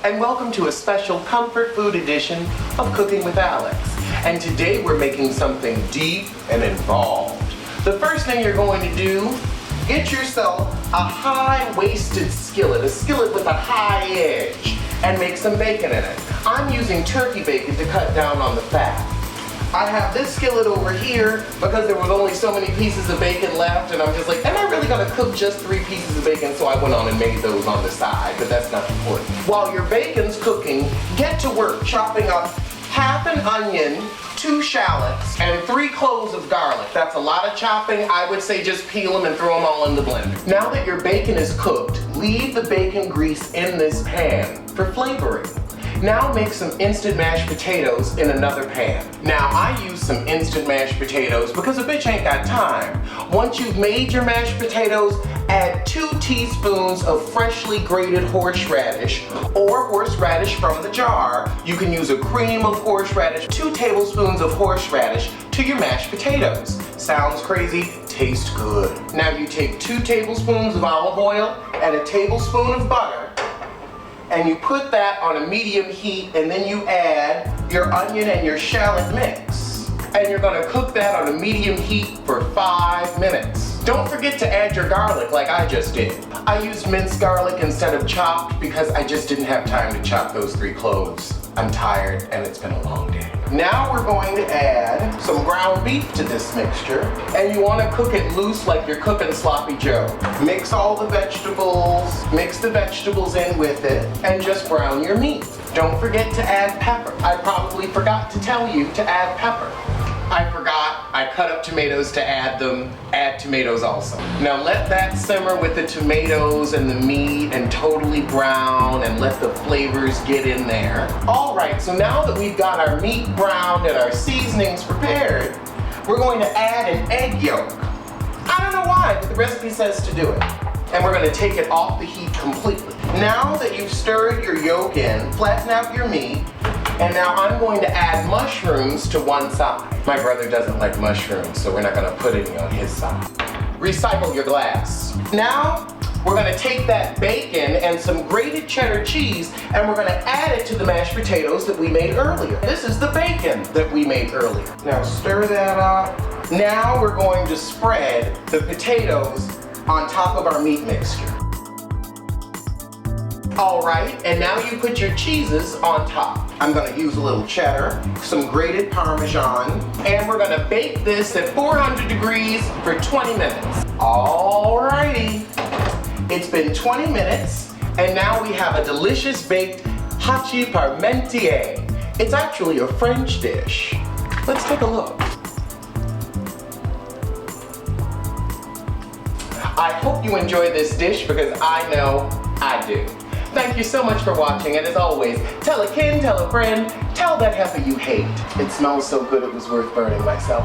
and welcome to a special comfort food edition of Cooking with Alex. And today we're making something deep and involved. The first thing you're going to do, get yourself a high-waisted skillet, a skillet with a high edge, and make some bacon in it. I'm using turkey bacon to cut down on the fat. I have this skillet over here because there was only so many pieces of bacon left, and I'm just like, am I really gonna cook just 3 pieces of bacon? So I went on and made those on the side, but that's not important. While your bacon's cooking, get to work chopping up half an onion, 2 shallots, and 3 cloves of garlic. That's a lot of chopping. I would say just peel them and throw them all in the blender. Now that your bacon is cooked, leave the bacon grease in this pan for flavoring. Now make some instant mashed potatoes in another pan. Now I use some instant mashed potatoes because a bitch ain't got time. Once you've made your mashed potatoes, add 2 teaspoons of freshly grated horseradish or horseradish from the jar. You can use a cream of horseradish, 2 tablespoons of horseradish to your mashed potatoes. Sounds crazy, tastes good. Now you take 2 tablespoons of olive oil and a tablespoon of butter, and you put that on a medium heat, and then you add your onion and your shallot mix. And you're gonna cook that on a medium heat for 5 minutes. Don't forget to add your garlic like I just did. I used minced garlic instead of chopped because I just didn't have time to chop those 3 cloves. I'm tired and it's been a long day. Now we're going to add some ground beef to this mixture, and you want to cook it loose like you're cooking sloppy joe. Mix all the vegetables, mix the vegetables in with it, and just brown your meat. Don't forget to add pepper. I probably forgot to tell you to add pepper. I forgot, I cut up tomatoes to add them, add tomatoes also. Now let that simmer with the tomatoes and the meat and totally brown, and let the flavors get in there. All right, so now that we've got our meat browned and our seasonings prepared, we're going to add an egg yolk. I don't know why, but the recipe says to do it. And we're gonna take it off the heat completely. Now that you've stirred your yolk in, flatten out your meat, and now I'm going to add mushrooms to one side. My brother doesn't like mushrooms, so we're not gonna put any on his side. Recycle your glass. Now, we're gonna take that bacon and some grated cheddar cheese, and we're gonna add it to the mashed potatoes that we made earlier. This is the bacon that we made earlier. Now stir that up. Now we're going to spread the potatoes on top of our meat mixture. All right, and now you put your cheeses on top. I'm gonna use a little cheddar, some grated Parmesan, and we're gonna bake this at 400 degrees for 20 minutes. All righty, it's been 20 minutes, and now we have a delicious baked Hachi Parmentier. It's actually a French dish. Let's take a look. I hope you enjoy this dish because I know I do. Thank you so much for watching, and as always, tell a kin, tell a friend, tell that heifer you hate. It smells so good it was worth burning myself.